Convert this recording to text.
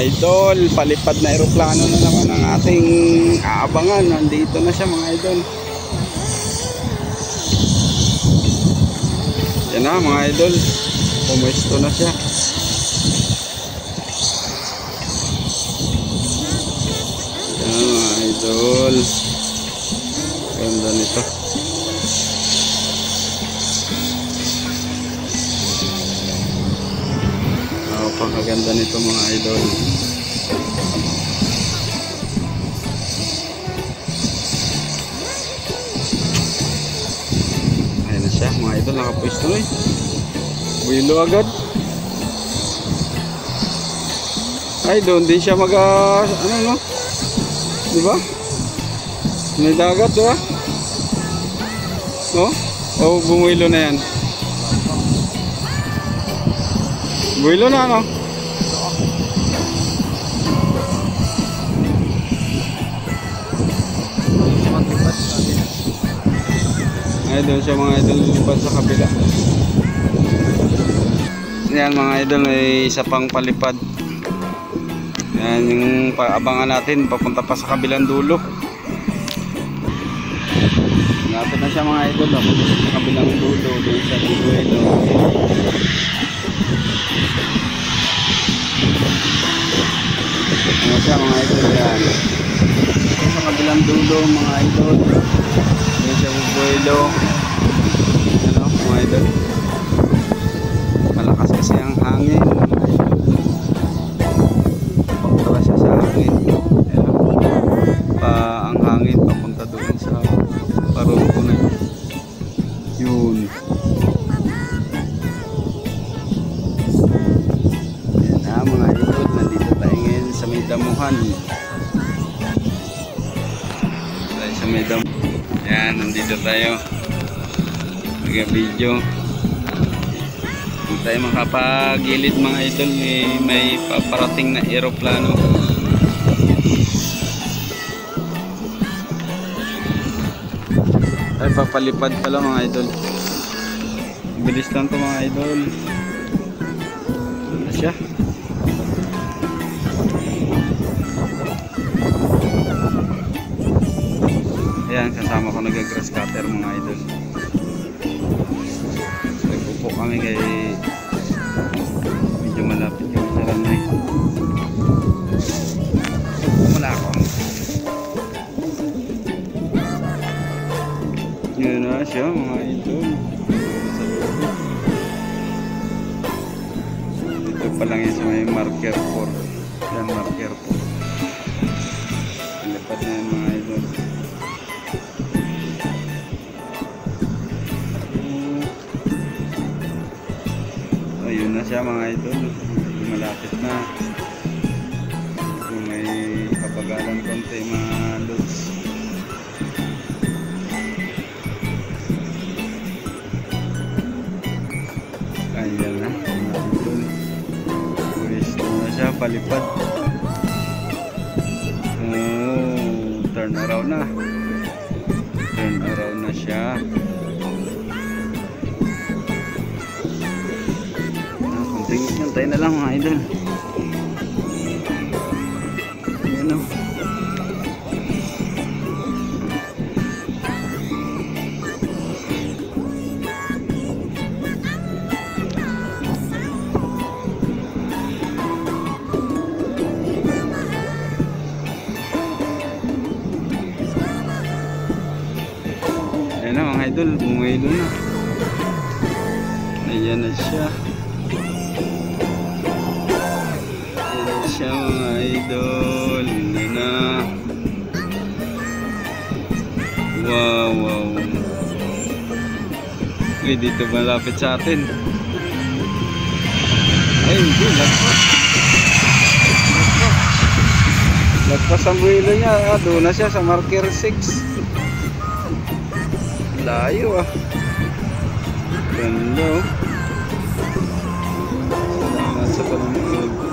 idol, palipad na eroplano na naman ang ating aabangan. Nandito na siya mga idol. Yan na mga idol, pumuesto na siya. Yan mga idol, ganda nito. Napakaganda nito mga idol. Ayan na siya mga idol, nakapwesto na eh. Builo agad. Ay, doon din siya ano no? Diba? May dagat diba? No? O bumuilo na yan. Builo na no? Ay, doon siya mga idol, lipat sa kabila. Yan mga idol, may isa pang palipad. Yan yung paabangan natin, papunta pa sa kabilang dulo. Lapit na siya mga idol, papunta sa kabilang dulo, doon sa dulo. Ano siya mga idol, yan. Sa kabilang dulo mga idol. Yan siya bubuelo. Ano mga idol, malakas kasi ang hangin. Papunta siya sa hangin. Ang hangin papunta doon sa parungko na yun. Yan na mga idol, nandito tayo ngayon sa may damuhan. Sa may damuhan. Yan, nandito tayo. Nag-video. Kung tayo makapagilid mga idol, may paparating na aeroplano. Ay, papalipad pala mga idol. Bilis lang to mga idol. Ano siya? Ayan, kasama ko nag-grass cutter mga idol. Nagpupo kami kay medyo malapit yung saranay. Muna ako. Yun na siya mga idol. Dito pa lang yun sa may marker 4. Yan, marker 4. Lipat na yan mga idol. Ayun na siya mga idol. Malapit na. Kung may kapagalan konti mga loads. Ayan na mga idol. Pwesto na siya, palipad. Turn around na. Turn around na siya. Tayo na lang mga idol. Ayan o. Ayan na mga idol, bumuelo na. Ayan na siya. Siya mga idol na. Wow. Uy, dito malapit sa atin. Ay, hindi, lagpas ang buwilo niya. Doon na siya sa marker 6. Layo ah. Ganda oh. Salamat sa panonood.